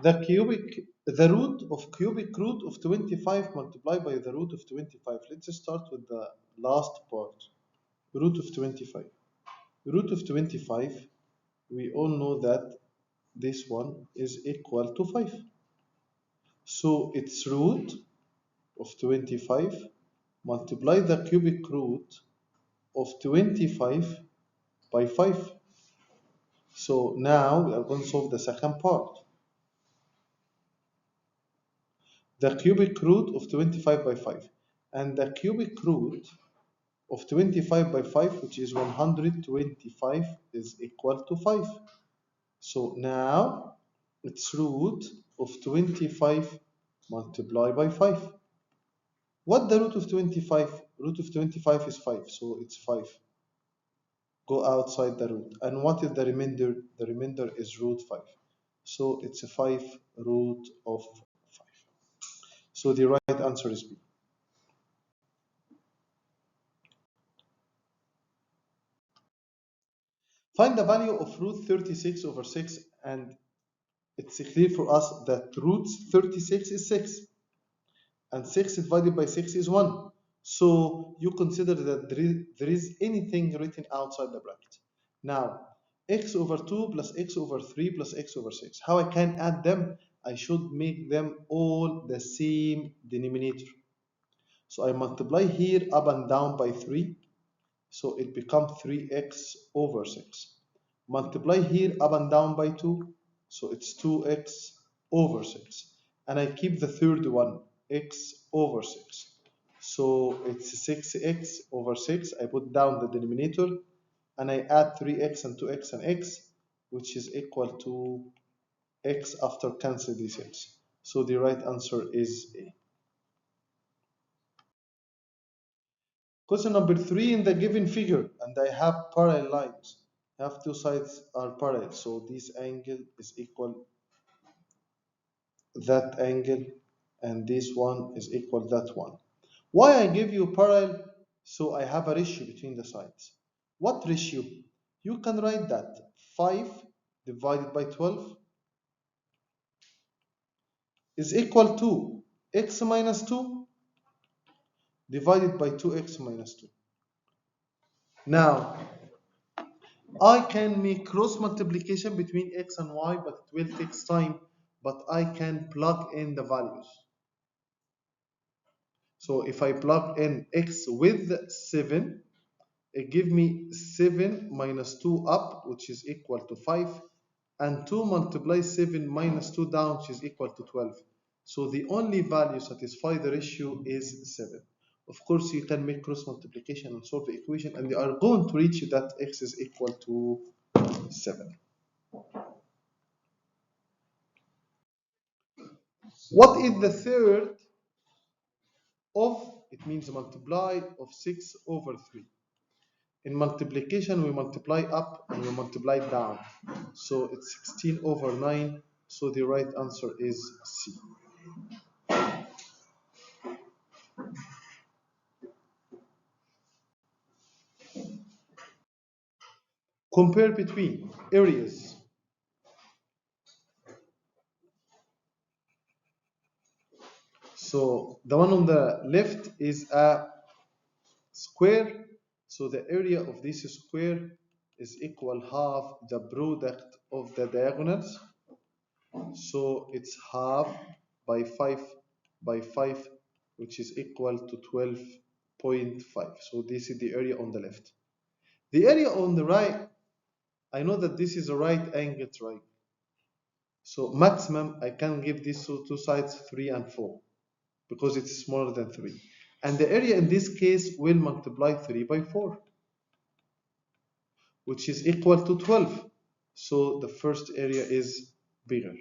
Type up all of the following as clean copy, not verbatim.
The root of cubic root of 25 multiplied by the root of 25. Let's start with the last part. Root of 25. Root of 25, we all know that this one is equal to 5. So its root of 25 multiply the cubic root of 25 by 5. So now we are going to solve the second part. The cubic root of 25 by 5. And the cubic root of 25 by 5, which is 125, is equal to 5. So now its root of 25 multiplied by 5. What the root of 25? Root of 25 is 5, so it's 5. Go outside the root. And what is the remainder? The remainder is root 5. So it's a 5 root of 5. So the right answer is B. Find the value of root 36 over 6, and it's clear for us that root 36 is 6, and 6 divided by 6 is 1. So you consider that there is anything written outside the bracket. Now, x over 2 plus x over 3 plus x over 6. How I can add them? I should make them all the same denominator. So I multiply here up and down by 3. So it becomes 3x over 6. Multiply here up and down by 2. So it's 2x over 6. And I keep the third one, x over 6. So it's 6x over 6. I put down the denominator and I add 3x and 2x and x, which is equal to x after cancel these x. So the right answer is A. Question number 3, in the given figure, and I have parallel lines. I have two sides are parallel, so this angle is equal that angle, and this one is equal that one. Why I give you parallel? So I have a ratio between the sides. What ratio? You can write that 5 divided by 12 is equal to x minus 2 divided by 2x minus 2. Now, I can make cross multiplication between x and y, but it will take time, but I can plug in the values. So if I plug in x with 7, it gives me 7 minus 2 up, which is equal to 5, and 2 multiply 7 minus 2 down, which is equal to 12. So the only value satisfy the ratio is 7. Of course, you can make cross multiplication and solve the equation, and you are going to reach that x is equal to 7. What is the third of, it means multiply of 6 over 3. In multiplication, we multiply up and we multiply down. So it's 16 over 9. So the right answer is C. Compare between areas. So the one on the left is a square. So the area of this square is equal half the product of the diagonals. So it's half by 5 by 5, which is equal to 12.5. So this is the area on the left. The area on the right, I know that this is a right angle triangle. So maximum, I can give these two sides 3 and 4 because it's smaller than 3. And the area in this case will multiply 3 by 4, which is equal to 12. So the first area is bigger.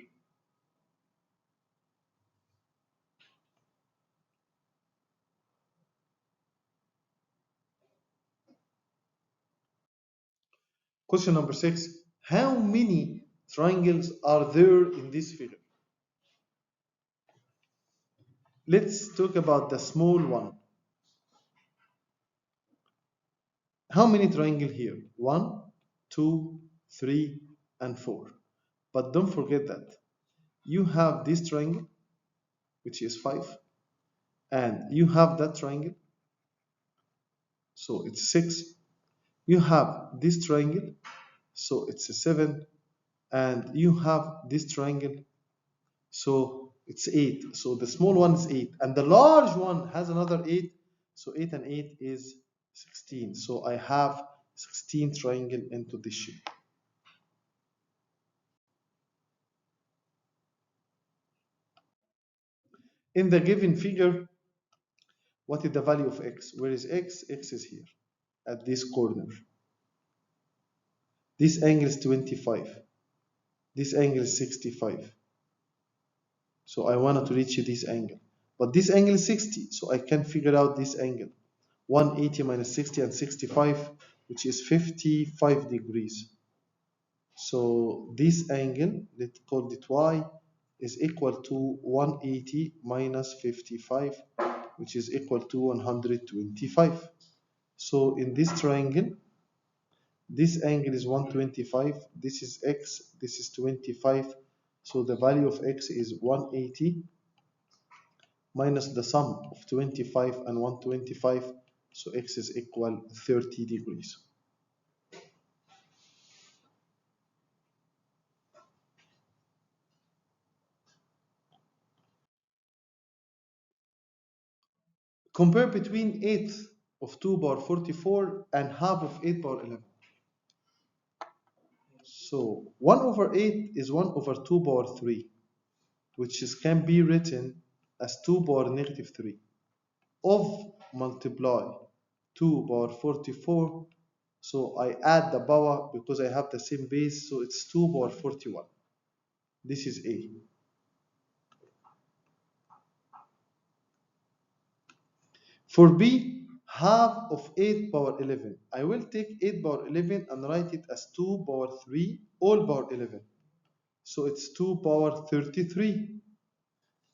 Question number 6. How many triangles are there in this figure? Let's talk about the small one. How many triangles here? 1, 2, 3, and 4. But don't forget that you have this triangle, which is 5, and you have that triangle, so it's 6. You have this triangle, so it's a 7, and you have this triangle, so it's 8. So the small one is 8, and the large one has another 8, so 8 and 8 is 16. So I have 16 triangle into this shape. In the given figure, what is the value of x? Where is x? X is here at this corner. This angle is 25. This angle is 65. So I wanted to reach this angle. But this angle is 60, so I can figure out this angle. 180 minus 60 and 65, which is 55 degrees. So this angle, let's call it y, is equal to 180 minus 55, which is equal to 125. So in this triangle, this angle is 125, this is x, this is 25. So the value of x is 180 minus the sum of 25 and 125. So x is equal 30 degrees. Compare between 8th of 2 power 44 and half of 8 power 11. So 1 over 8 is 1 over 2 power 3, which can be written as 2 power negative 3. Of multiply 2 power 44, so I add the power because I have the same base, so it's 2 power 41. This is A. For B, half of 8 power 11. I will take 8 power 11 and write it as 2 power 3 all power 11. So it's 2 power 33.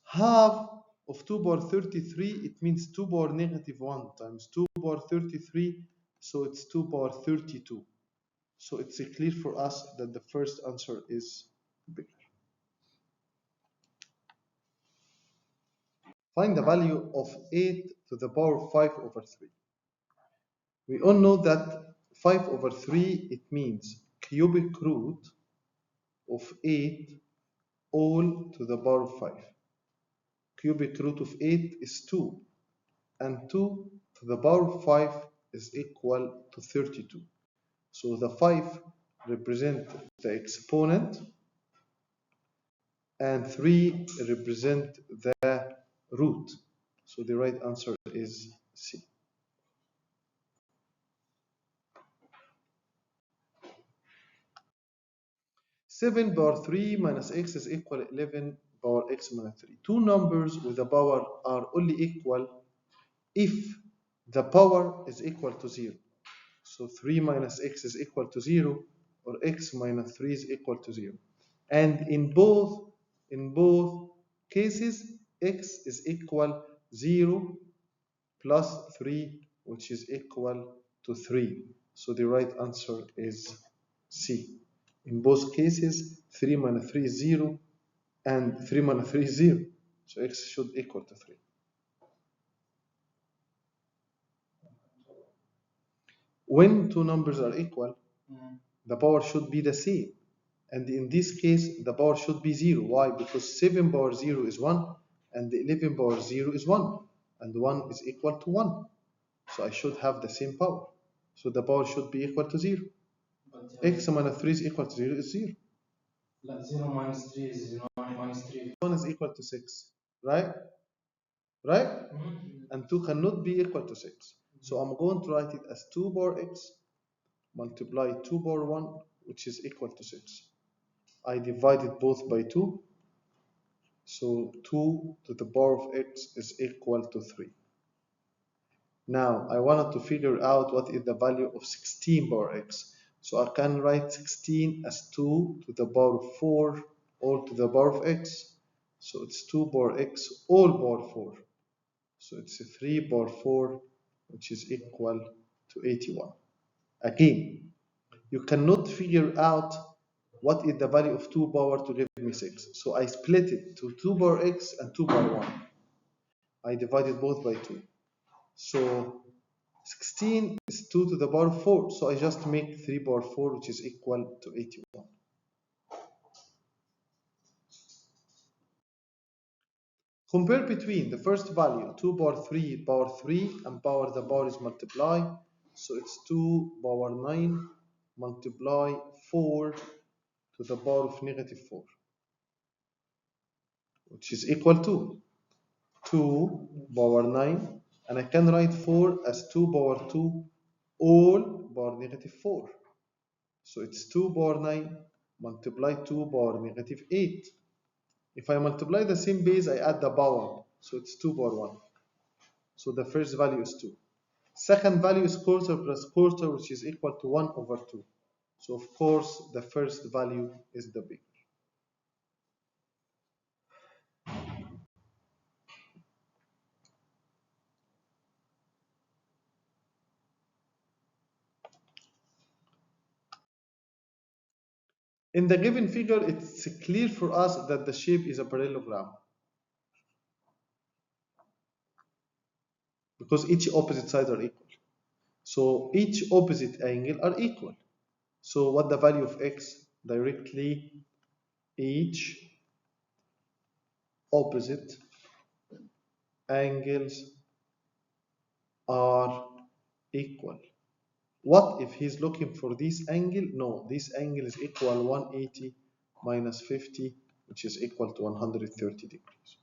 Half of 2 power 33, it means 2 power negative 1 times 2 power 33, so it's 2 power 32. So it's clear for us that the first answer is bigger. Find the value of 8 to the power 5 over 3. We all know that 5 over 3, it means cubic root of 8 all to the power 5. Cubic root of 8 is 2, and 2 to the power 5 is equal to 32. So the 5 represent the exponent, and 3 represent the root. So the right answer is C. 7 power 3 minus x is equal to 11 power x minus 3. Two numbers with a power are only equal if the power is equal to 0. So 3 minus x is equal to 0, or x minus 3 is equal to 0. And in both cases, x is equal 0 plus 3, which is equal to 3. So the right answer is C. In both cases, 3 minus 3 is 0, and 3 minus 3 is 0. So x should equal to 3. When two numbers are equal, the power should be the same. And in this case, the power should be 0. Why? Because 7 power 0 is 1, and the 11 power 0 is 1. And 1 is equal to 1. So I should have the same power. So the power should be equal to 0. X minus 3 is equal to 0 is 0. 0 minus 3 is 0 minus 3. 1 is equal to 6. Right? Right? And 2 cannot be equal to 6. So I'm going to write it as 2 power x multiply 2 power 1, which is equal to 6. I divided both by 2. So 2 to the power of x is equal to 3. Now I wanted to figure out what is the value of 16 power x. So I can write 16 as 2 to the power of 4 all to the power of x. So it's 2 power x all power 4. So it's 3 power 4, which is equal to 81. Again, you cannot figure out what is the value of 2 power to give me 6? So I split it to 2 power x and 2 power 1. I divided both by 2. So 16 is 2 to the power 4. So I just make 3 power 4, which is equal to 81. Compare between the first value, 2 power 3 power 3, and power the power is multiply. So it's 2 power 9 multiply 4 to the power of negative 4, which is equal to 2 power 9, and I can write 4 as 2 power 2 all power negative 4. So it's 2 power 9 multiply 2 power negative 8. If I multiply the same base, I add the power. So it's 2 power 1. So the first value is 2. Second value is quarter plus quarter, which is equal to 1 over 2. So of course, the first value is the bigger. In the given figure, it's clear for us that the shape is a parallelogram, because each opposite sides are equal. So each opposite angle are equal. So what the value of x? Directly each opposite angles are equal. What if he's looking for this angle? No, this angle is equal 180 minus 50, which is equal to 130 degrees.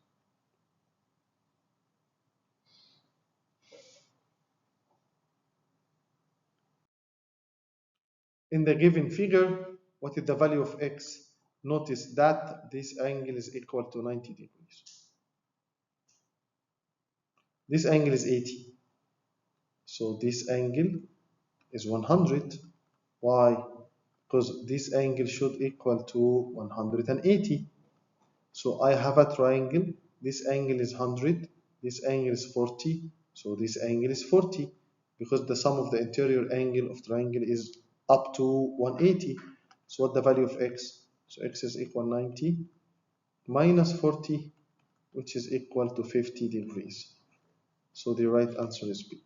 In the given figure, what is the value of x? Notice that this angle is equal to 90 degrees. This angle is 80. So this angle is 100. Why? Because this angle should equal to 180. So I have a triangle. This angle is 100. This angle is 40. So this angle is 40, because the sum of the interior angle of triangle is up to 180. So what the value of x? So x is equal 90 minus 40, which is equal to 50 degrees. So the right answer is B.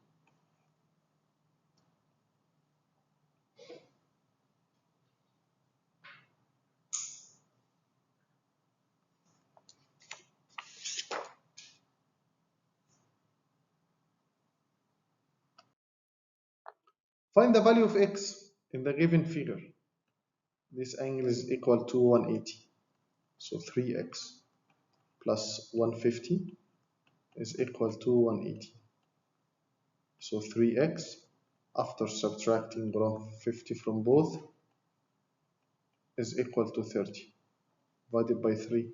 Find the value of x in the given figure. This angle is equal to 180. So 3x plus 150 is equal to 180. So 3x, after subtracting 50 from both, is equal to 30, divided by 3.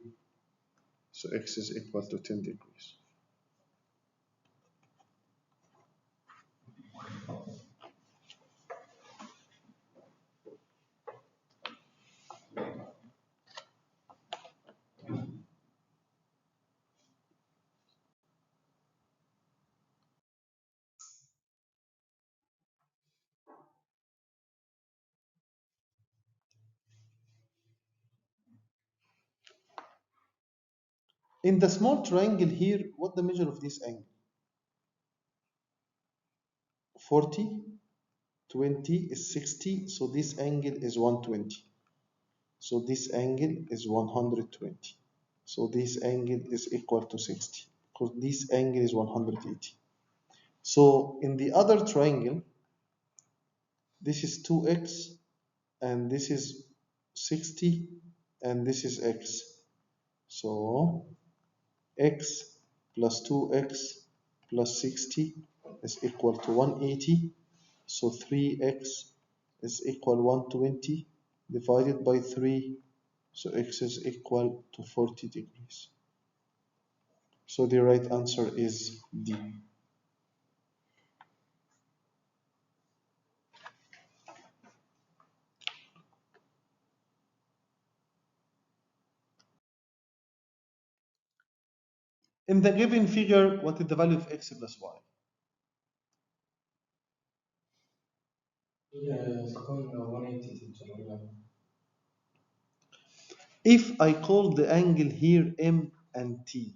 So x is equal to 10 degrees. In the small triangle here, what the measure of this angle? 40, 20 is 60, so this angle is 120. So this angle is 120. So this angle is equal to 60, because this angle is 180. So in the other triangle, this is 2x, and this is 60, and this is x. So x plus 2x plus 60 is equal to 180. So 3x is equal 120 divided by 3. So x is equal to 40 degrees. So the right answer is D. In the given figure, what is the value of x plus y? تكون 180 تجربة. If I call the angle here M and T,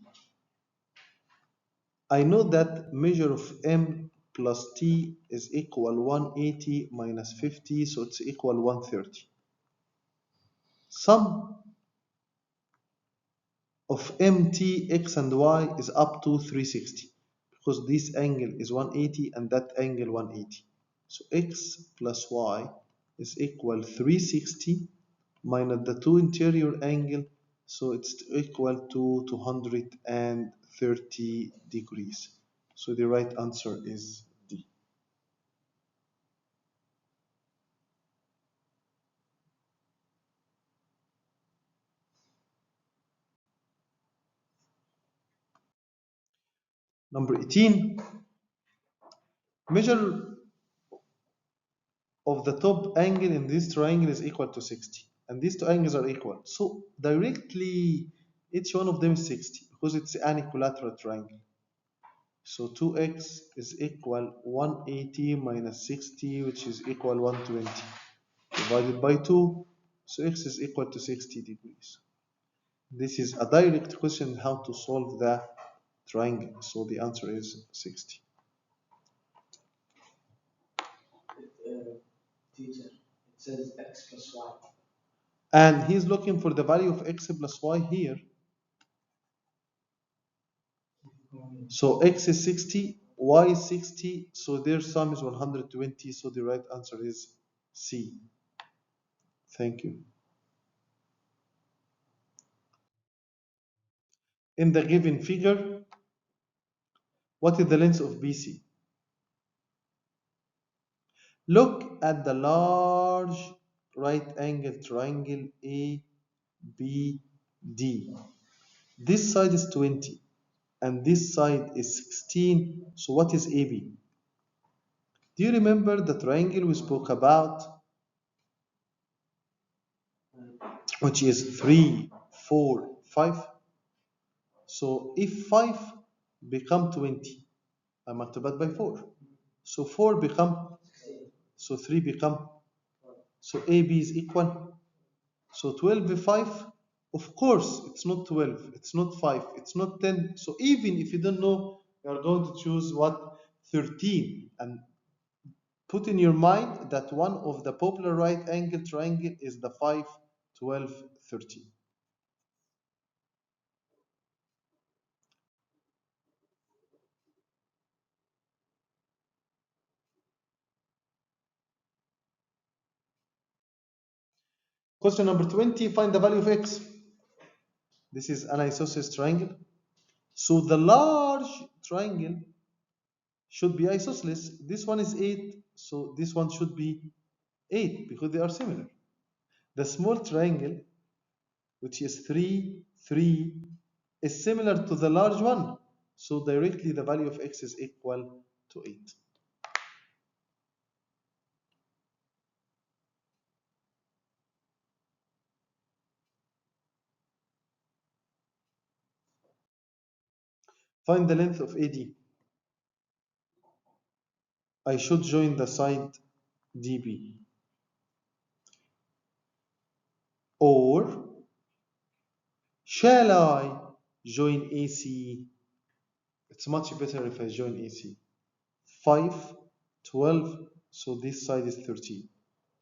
I know that measure of M plus T is equal 180 minus 50, so it's equal 130. Sum of MT, X and Y is up to 360 because this angle is 180 and that angle 180. So X plus Y is equal 360 minus the two interior angle, so it's equal to 230 degrees. So the right answer is D. Number 18, measure of the top angle in this triangle is equal to 60. And these two angles are equal. So directly, each one of them is 60 because it's an equilateral triangle. So 2x is equal 180 minus 60, which is equal 120, divided by 2. So x is equal to 60 degrees. This is a direct question how to solve the triangle. So the answer is 60. Teacher, it says x plus y. And he's looking for the value of x plus y here. So x is 60, y is 60, so their sum is 120, so the right answer is C. Thank you. In the given figure, what is the length of BC? Look at the large right angle triangle ABD. This side is 20 and this side is 16, so what is AB? Do you remember the triangle we spoke about, which is 3, 4, 5? So if 5 become 20, I multiply by 4. So 4 become, so 3 become, so AB is equal. So 12 by 5, of course, it's not 12, it's not 5, it's not 10. So even if you don't know, you are going to choose what? 13. And put in your mind that one of the popular right angle triangle is the 5, 12, 13. Question number 20, find the value of x. This is an isosceles triangle. So the large triangle should be isosceles. This one is 8, so this one should be 8 because they are similar. The small triangle, which is 3, 3, is similar to the large one. So directly the value of x is equal to 8. Find the length of AD. I should join the side DB. Or shall I join AC? It's much better if I join AC. 5, 12, so this side is 13.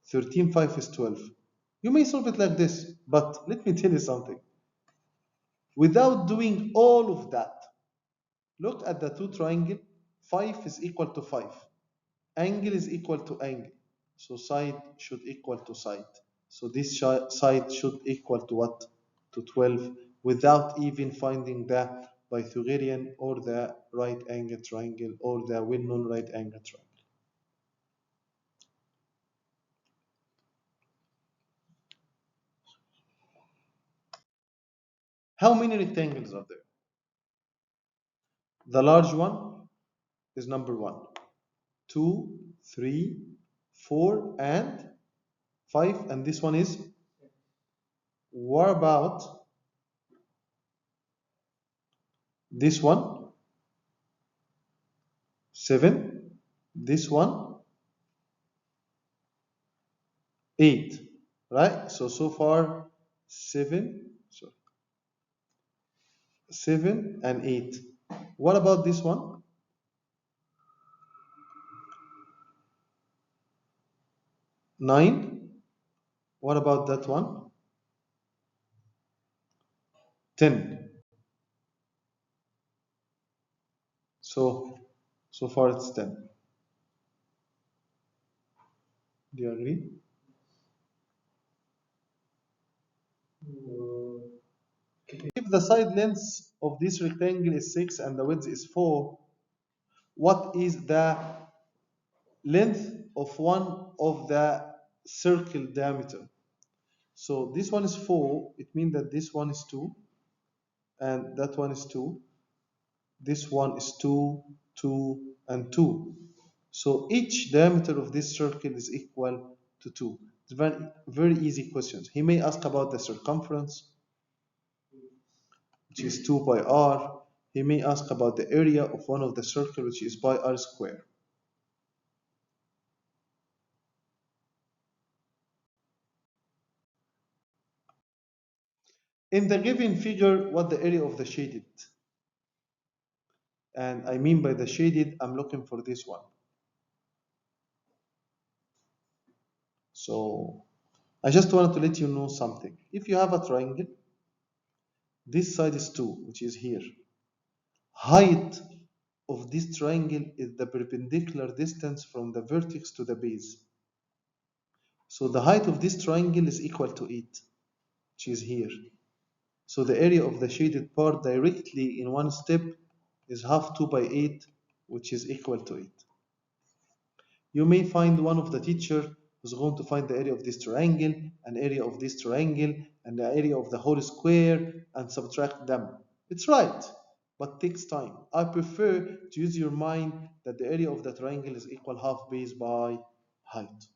13, 5 is 12. You may solve it like this, but let me tell you something. Without doing all of that, look at the two triangles. 5 is equal to 5. Angle is equal to angle. So side should equal to side. So this side should equal to what? To 12 without even finding the Pythagorean or the right angle triangle or the well-known right angle triangle. How many rectangles are there? The large one is number 1, 2, 3, 4, and 5, and this one is, what about this one? 7, this one, 8, right? So far 7, sorry, 7 and 8. What about this one? 9. What about that one? 10. So far it's 10. Do you agree? If the side length of this rectangle is 6 and the width is 4, what is the length of one of the circle diameter? So this one is 4, it means that this one is 2, and that one is 2. This one is 2, 2, and 2. So each diameter of this circle is equal to 2. It's very, very easy questions. He may ask about the circumference, which is 2 pi r. He may ask about the area of one of the circle, which is pi r square. In the given figure, what the area of the shaded? And I mean by the shaded, I'm looking for this one. So I just wanted to let you know something. If you have a triangle, this side is 2, which is here. Height of this triangle is the perpendicular distance from the vertex to the base. So the height of this triangle is equal to 8, which is here. So the area of the shaded part directly in one step is half 2 by 8, which is equal to 8. You may find one of the teacher who's going to find the area of this triangle, an area of this triangle, and the area of the whole square, and subtract them. It's right, but takes time. I prefer to use your mind that the area of the triangle is equal half base by height.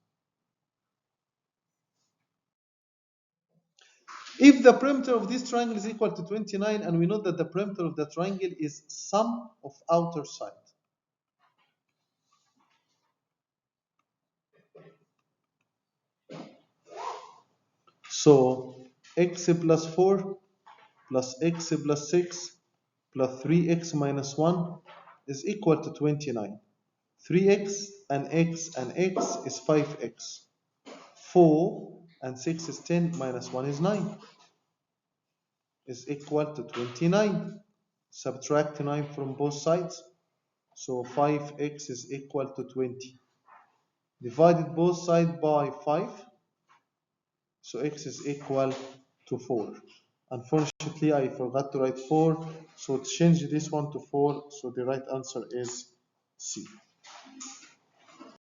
If the perimeter of this triangle is equal to 29, and we know that the perimeter of the triangle is sum of outer side. So x plus 4 plus x plus 6 plus 3x minus 1 is equal to 29. 3x and x is 5x. 4 and 6 is 10 minus 1 is 9 is equal to 29. Subtract 9 from both sides. So 5x is equal to 20. Divided both sides by 5. So x is equal to 4. Unfortunately, I forgot to write 4. So change this one to 4. So the right answer is C.